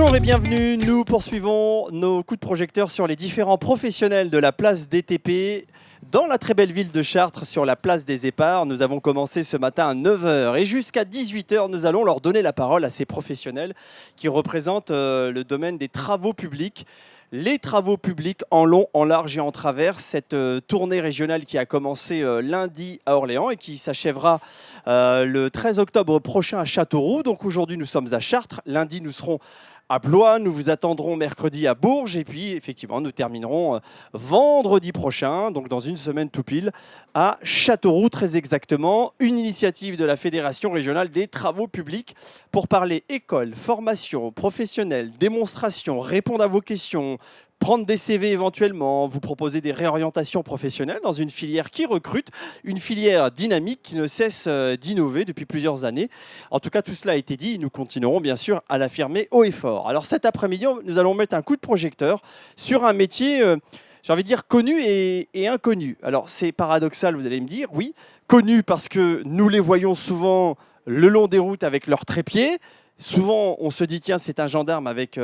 Bonjour et bienvenue, nous poursuivons nos coups de projecteur sur les différents professionnels de la place DTP dans la très belle ville de Chartres sur la place des Éparts. Nous avons commencé ce matin à 9 h et jusqu'à 18 h, nous allons leur donner la parole à ces professionnels qui représentent le domaine des travaux publics. Les travaux publics en long, en large et en travers, cette tournée régionale qui a commencé lundi à Orléans et qui s'achèvera le 13 octobre prochain à Châteauroux. Donc aujourd'hui, nous sommes à Chartres. Lundi, nous serons à Blois. Nous vous attendrons mercredi à Bourges. Et puis, effectivement, nous terminerons vendredi prochain, donc dans une semaine tout pile, à Châteauroux, très exactement. Une initiative de la Fédération régionale des travaux publics pour parler école, formation, professionnelle, démonstration, répondre à vos questions, prendre des CV éventuellement, vous proposer des réorientations professionnelles dans une filière qui recrute, une filière dynamique qui ne cesse d'innover depuis plusieurs années. En tout cas, tout cela a été dit et nous continuerons bien sûr à l'affirmer haut et fort. Alors cet après-midi, nous allons mettre un coup de projecteur sur un métier, j'ai envie de dire connu et inconnu. Alors c'est paradoxal, vous allez me dire, oui, connu parce que nous les voyons souvent le long des routes avec leurs trépieds. Souvent, on se dit, tiens, c'est un gendarme avec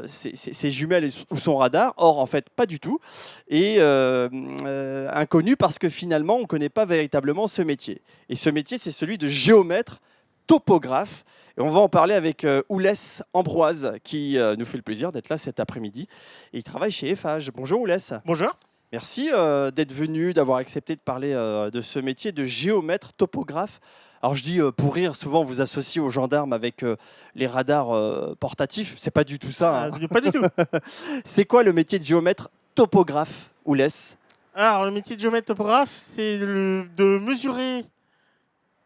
ses jumelles ou son radar. Or, en fait, pas du tout. Et inconnu parce que finalement, on ne connaît pas véritablement ce métier. Et ce métier, c'est celui de géomètre topographe. Et on va en parler avec Oulès Ambroise, qui nous fait le plaisir d'être là cet après-midi. Et il travaille chez Eiffage. Bonjour Oulès. Bonjour. Merci d'être venu, d'avoir accepté de parler de ce métier de géomètre topographe. Alors je dis pour rire, souvent vous associez aux gendarmes avec les radars portatifs. C'est pas du tout ça. Hein. Pas du tout. C'est quoi le métier de géomètre topographe, Oulès? Alors, le métier de géomètre topographe, c'est de mesurer,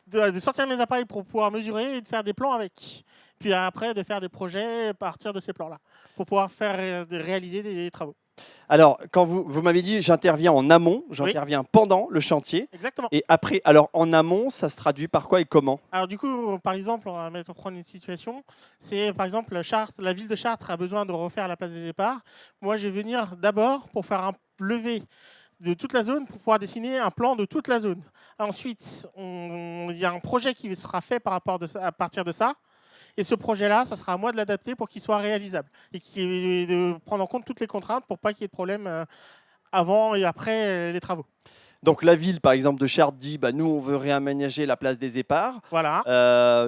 de sortir mes appareils pour pouvoir mesurer et de faire des plans avec. Puis après, de faire des projets à partir de ces plans-là, pour pouvoir réaliser des travaux. Alors, quand vous m'avez dit j'interviens en amont, j'interviens pendant le chantier. Exactement. Et après, alors en amont, ça se traduit par quoi et comment? Alors du coup, par exemple, on va prendre une situation. C'est par exemple la ville de Chartres a besoin de refaire la place des Éparts. Moi, je vais venir d'abord pour faire un levé de toute la zone pour pouvoir dessiner un plan de toute la zone. Ensuite, il y a un projet qui sera fait à partir de ça. Et ce projet-là, ça sera à moi de l'adapter pour qu'il soit réalisable et de prendre en compte toutes les contraintes pour pas qu'il y ait de problème avant et après les travaux. Donc la ville, par exemple, de Chartres dit nous, on veut réaménager la place des Éparts. Voilà.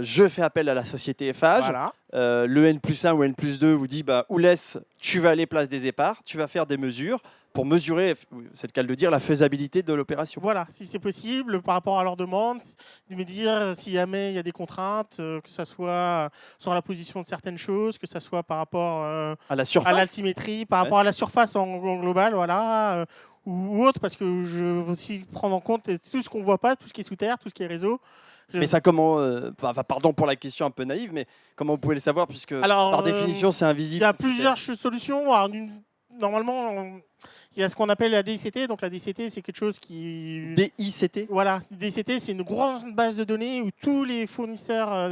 Je fais appel à la société Eiffage. Voilà. Le N+1 ou N+2 vous dit Oulès, tu vas aller place des Éparts, tu vas faire des mesures pour mesurer, c'est le cas de le dire, la faisabilité de l'opération. Voilà, si c'est possible, par rapport à leur demande, de me dire si jamais il y a des contraintes, que ce soit sur la position de certaines choses, que ce soit par rapport à la surface, à la symétrie, par rapport à la surface en global, voilà, ou autre, parce que je veux aussi prendre en compte tout ce qu'on ne voit pas, tout ce qui est sous terre, tout ce qui est réseau. Mais ça, comment pardon pour la question un peu naïve, mais comment vous pouvez le savoir, puisque par définition, c'est invisible. Il y a plusieurs solutions. Alors, normalement, il y a ce qu'on appelle la DICT. Donc la DICT, c'est quelque chose qui... DICT. Voilà, DICT, c'est une grande base de données où tous les fournisseurs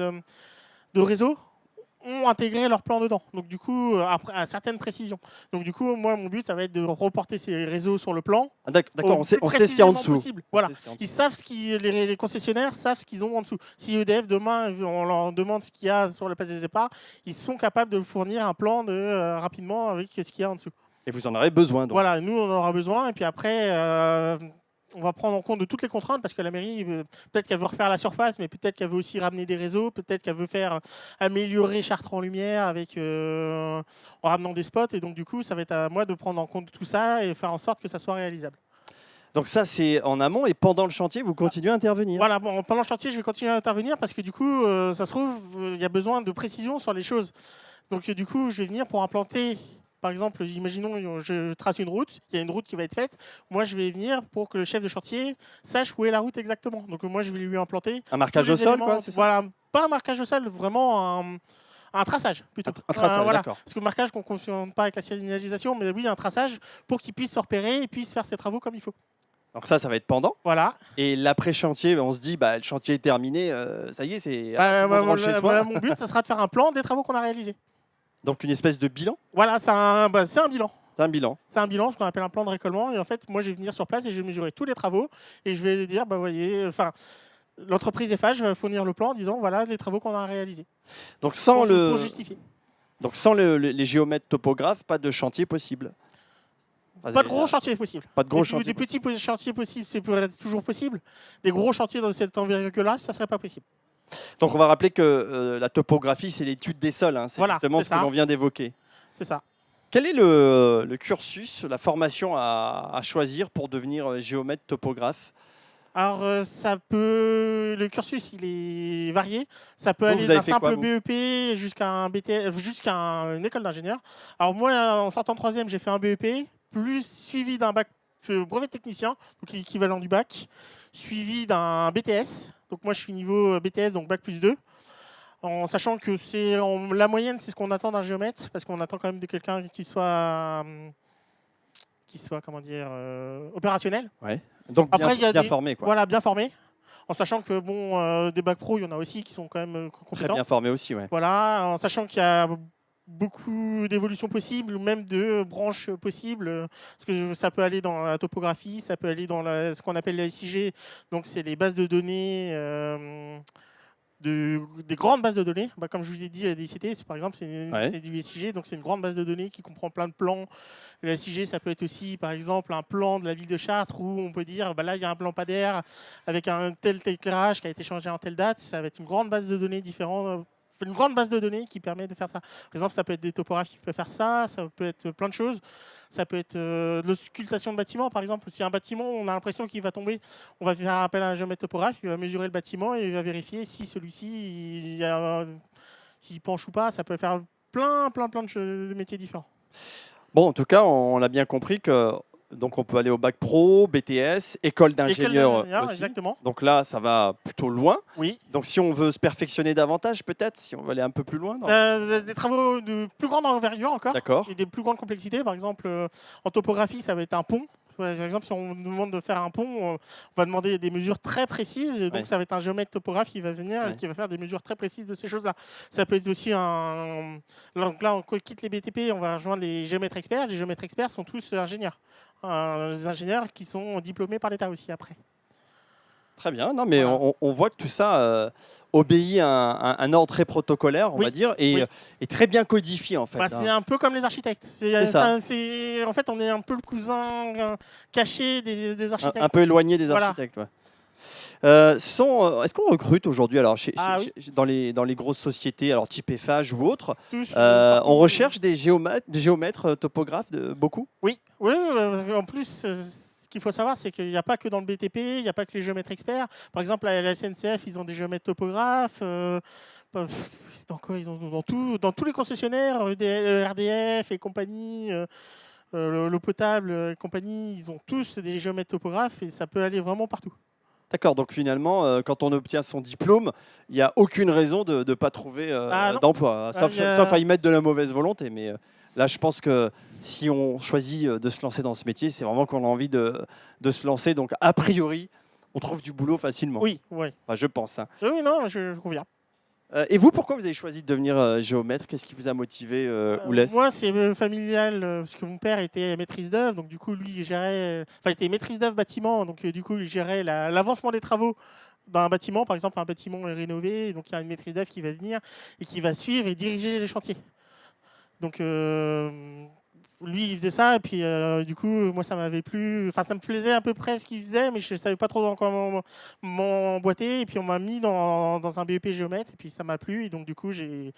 de réseau ont intégré leur plan dedans. Donc du coup, à certaines précisions. Donc du coup, moi, mon but, ça va être de reporter ces réseaux sur le plan. D'accord, on sait ce qu'il y a en dessous. Voilà. Ils savent les concessionnaires savent ce qu'ils ont en dessous. Si EDF, demain, on leur demande ce qu'il y a sur la place des Éparts, ils sont capables de fournir un plan rapidement avec ce qu'il y a en dessous. Et vous en aurez besoin. Donc. Voilà, nous, on en aura besoin. Et puis après, on va prendre en compte de toutes les contraintes parce que la mairie, peut-être qu'elle veut refaire la surface, mais peut-être qu'elle veut aussi ramener des réseaux, peut-être qu'elle veut améliorer Chartres en lumière en ramenant des spots. Et donc, du coup, ça va être à moi de prendre en compte tout ça et faire en sorte que ça soit réalisable. Donc ça, c'est en amont. Et pendant le chantier, vous continuez à intervenir? Voilà, pendant le chantier, je vais continuer à intervenir parce que du coup, ça se trouve, il y a besoin de précision sur les choses. Donc, du coup, je vais venir pour implanter... Par exemple, imaginons, je trace une route, il y a une route qui va être faite. Moi, je vais venir pour que le chef de chantier sache où est la route exactement. Donc, moi, je vais lui implanter. Un marquage au sol, quoi, c'est ça? Voilà, pas un marquage au sol, vraiment un traçage plutôt. Un traçage, voilà. d'accord. Parce que le marquage, qu'on ne confond pas avec la signalisation, mais oui, un traçage pour qu'il puisse se repérer et puisse faire ses travaux comme il faut. Donc ça va être pendant. Voilà. Et l'après-chantier, on se dit, le chantier est terminé, ça y est, c'est... Mon but, ça sera de faire un plan des travaux qu'on a réalisés. Donc une espèce de bilan? Voilà, c'est un bilan. C'est un bilan. C'est un bilan, ce qu'on appelle un plan de récolement. Et en fait, moi, je vais venir sur place et je vais mesurer tous les travaux. Et je vais dire, voyez, l'entreprise Eiffage va fournir le plan en disant, voilà les travaux qu'on a réalisés. Donc sans pour justifier. Donc sans les géomètres topographes, pas de chantier possible. Enfin, Pas de gros chantiers possibles. Pas de gros chantiers. Des petits chantiers possibles, c'est toujours possible. Des gros chantiers dans cette envergure-là, ça serait pas possible. Donc on va rappeler que la topographie, c'est l'étude des sols. Hein. C'est Voilà, justement ce que l'on vient d'évoquer. C'est ça. Quel est le cursus, la formation à choisir pour devenir géomètre topographe? Alors, le cursus, il est varié. Ça peut aller vous avez d'un fait simple quoi, vous BEP jusqu'à un BTS, jusqu'à une école d'ingénieur. Alors, moi, en sortant de troisième, j'ai fait un BEP, plus suivi d'un bac brevet de technicien, donc l'équivalent du bac, suivi d'un BTS. Donc, moi, je suis niveau BTS, donc bac plus 2. En sachant que la moyenne, c'est ce qu'on attend d'un géomètre, parce qu'on attend quand même de quelqu'un qui soit comment dire, opérationnel. Ouais. Donc Après, il y a bien formé, quoi. Voilà, bien formé. En sachant que des bacs pro, il y en a aussi qui sont quand même compétents. Très bien formé aussi, ouais. Voilà, en sachant qu'il y a beaucoup d'évolutions possibles, ou même de branches possibles, parce que ça peut aller dans la topographie, ça peut aller dans ce qu'on appelle la SIG, donc c'est les bases de données. Des grandes bases de données. Comme je vous ai dit, la DCT, par exemple, c'est du SIG, donc c'est une grande base de données qui comprend plein de plans. Le SIG, ça peut être aussi, par exemple, un plan de la ville de Chartres où on peut dire, là, il y a un lampadaire avec un tel éclairage qui a été changé en telle date. Ça va être une grande base de données différente. Une grande base de données qui permet de faire ça. Par exemple, ça peut être des topographes qui peuvent faire ça, ça peut être plein de choses. Ça peut être de l'occultation de bâtiments, par exemple. Si un bâtiment, on a l'impression qu'il va tomber, on va faire appel à un géomètre topographe, il va mesurer le bâtiment et il va vérifier si celui-ci, s'il penche ou pas. Ça peut faire plein de métiers différents. Bon, en tout cas, on l'a bien compris que donc on peut aller au bac pro, BTS, école d'ingénieur aussi. Exactement. Donc là, ça va plutôt loin. Oui. Donc si on veut se perfectionner davantage, peut-être, si on veut aller un peu plus loin. Des travaux de plus grande envergure encore. D'accord. Et des plus grandes complexités. Par exemple, en topographie, ça va être un pont. Par exemple, si on nous demande de faire un pont, on va demander des mesures très précises. Et donc, ça va être un géomètre topographe qui va venir et qui va faire des mesures très précises de ces choses-là. Ça peut être aussi Donc là, on quitte les BTP, on va rejoindre les géomètres experts. Les géomètres experts sont tous ingénieurs. Les ingénieurs qui sont diplômés par l'État aussi après. Très bien. Non, mais Voilà. on voit que tout ça obéit à un ordre très protocolaire, on va dire, et très bien codifié, en fait. C'est un peu comme les architectes. En fait, on est un peu le cousin caché des architectes. Un peu éloigné des architectes, ouais. Est-ce qu'on recrute aujourd'hui dans les grosses sociétés, alors type Eiffage ou autres, on recherche des géomètres topographes, beaucoup? Oui. En plus, ce qu'il faut savoir, c'est qu'il n'y a pas que dans le BTP, il n'y a pas que les géomètres experts. Par exemple, à la SNCF, ils ont des géomètres topographes. Ils ont dans tous les concessionnaires, RDF et compagnie. L'eau potable et compagnie, ils ont tous des géomètres topographes et ça peut aller vraiment partout. D'accord, donc finalement, quand on obtient son diplôme, il n'y a aucune raison de ne pas trouver d'emploi, sauf à y mettre de la mauvaise volonté. Mais là, je pense que si on choisit de se lancer dans ce métier, c'est vraiment qu'on a envie de se lancer. Donc, a priori, on trouve du boulot facilement. Oui. Enfin, je pense. Hein. Oui, non, je conviens. Et vous, pourquoi vous avez choisi de devenir géomètre? Qu'est-ce qui vous a motivé, Oulès? Moi, c'est familial, parce que mon père était maîtrise d'œuvre, donc du coup, lui, il gérait... Enfin, il était maîtrise d'œuvre bâtiment, donc du coup, il gérait l'avancement des travaux dans un bâtiment. Par exemple, un bâtiment est rénové, donc il y a une maîtrise d'œuvre qui va venir et qui va suivre et diriger les chantiers. Donc, lui, il faisait ça, et puis du coup, moi, ça m'avait plu. Enfin, ça me plaisait à peu près ce qu'il faisait, mais je ne savais pas trop comment m'emboîter. Et puis, on m'a mis dans un BEP géomètre, et puis ça m'a plu. Et donc, du coup, je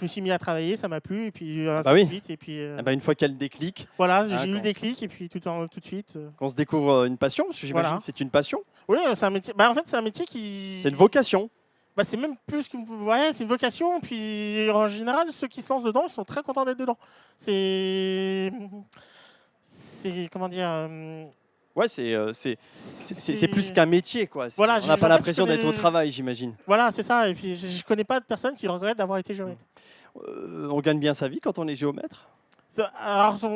me suis mis à travailler, ça m'a plu, et puis suite. Et puis, une fois qu'il y a le déclic. Voilà, j'ai eu le déclic, et puis tout de suite. On se découvre une passion, parce que j'imagine que c'est une passion. Oui, c'est un métier. En fait, c'est un métier qui. C'est une vocation. C'est même plus qu'une c'est une vocation. Puis en général, ceux qui se lancent dedans, ils sont très contents d'être dedans. C'est comment dire. Ouais, c'est plus qu'un métier, quoi. Voilà, on n'a pas l'impression d'être au travail, j'imagine. Voilà, c'est ça. Et puis je connais pas de personne qui regrette d'avoir été géomètre. On gagne bien sa vie quand on est géomètre? Alors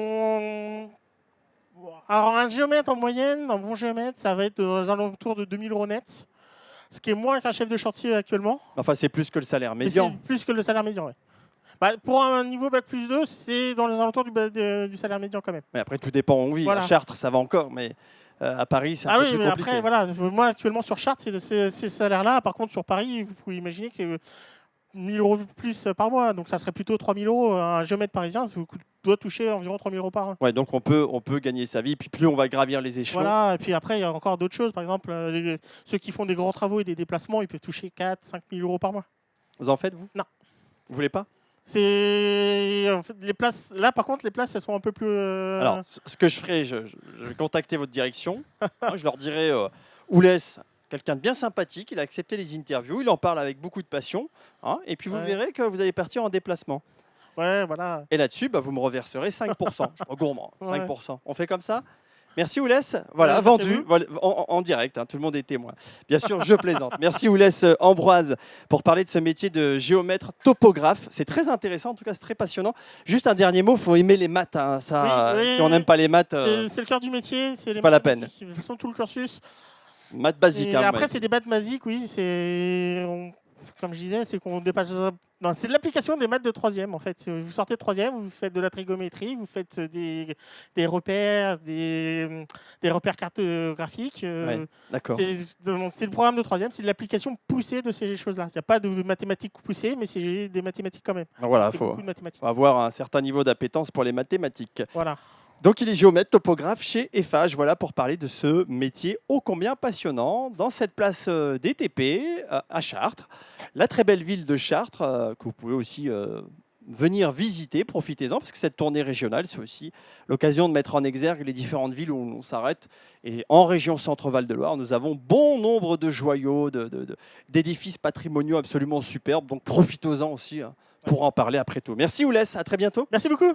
un géomètre en moyenne, un bon géomètre, ça va être aux alentours de 2000 € net. Ce qui est moins qu'un chef de chantier actuellement. Enfin, c'est plus que le salaire médian. C'est plus que le salaire médian, oui. Pour un niveau Bac plus 2, c'est dans les alentours du salaire médian quand même. Mais après, tout dépend où on vit. Voilà. À Chartres, ça va encore, mais à Paris, c'est un peu plus compliqué. Après, voilà, moi, actuellement, sur Chartres, c'est ces salaires-là. Par contre, sur Paris, vous pouvez imaginer que c'est 1 000 € plus par mois. Donc ça serait plutôt 3 000 €. Un géomètre parisien, ça doit toucher environ 3 000 € par an. Ouais, donc on peut gagner sa vie. Puis plus on va gravir les échelons. Voilà, et puis après, il y a encore d'autres choses. Par exemple, ceux qui font des grands travaux et des déplacements, ils peuvent toucher 4 000 5 000 € par mois. Vous en faites, vous? Non. Vous voulez pas? En fait, les places. Là, par contre, les places, elles sont un peu plus. Alors, ce que je ferai, je vais contacter votre direction. Moi, je leur dirai, Oulès, quelqu'un de bien sympathique, il a accepté les interviews, il en parle avec beaucoup de passion. Hein, et puis vous verrez que vous allez partir en déplacement. Ouais, voilà. Et là-dessus, vous me reverserez 5%. Je suis pas gourmand, Ouais. 5%. On fait comme ça? Merci Oulès. Voilà, Ouais, merci à vendu vous. voilà, en direct, hein, tout le monde est témoin. Bien sûr, je plaisante. Merci Oulès Ambroise pour parler de ce métier de géomètre topographe. C'est très intéressant, en tout cas c'est très passionnant. Juste un dernier mot, il faut aimer les maths. Hein, ça, Oui, si on n'aime pas les maths, c'est le cœur du métier. C'est les pas la peine. mathématiques. De toute façon, tout le cursus. maths basiques. Et Hein, après, c'est des maths basiques, oui. Comme je disais, c'est qu'on dépasse. Non, c'est de l'application des maths de troisième, en fait. Vous sortez de troisième, vous faites de la trigonométrie, vous faites des repères, des repères cartographiques. Ouais, d'accord. C'est le programme de troisième, c'est de l'application poussée de ces choses-là. Il n'y a pas de mathématiques poussées, mais c'est des mathématiques quand même. Donc voilà, il C'est faut beaucoup de mathématiques. avoir un certain niveau d'appétence pour les mathématiques. Voilà. Donc il est géomètre topographe chez Eiffage, voilà pour parler de ce métier ô combien passionnant dans cette place DTP à Chartres, la très belle ville de Chartres que vous pouvez aussi venir visiter, profitez-en parce que cette tournée régionale c'est aussi l'occasion de mettre en exergue les différentes villes où on s'arrête et en région Centre-Val de Loire nous avons bon nombre de joyaux, d'édifices patrimoniaux absolument superbes, donc profitez-en aussi hein, pour en parler après tout. Merci Oulès, à très bientôt. Merci beaucoup.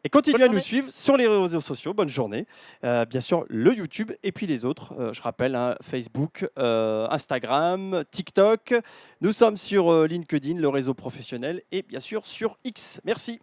Et continuez Bonne à nous journée. suivre sur les réseaux sociaux. Bonne journée. Bien sûr, le YouTube et puis les autres. Je rappelle, hein, Facebook, Instagram, TikTok. Nous sommes sur LinkedIn, le réseau professionnel, et bien sûr sur X. Merci.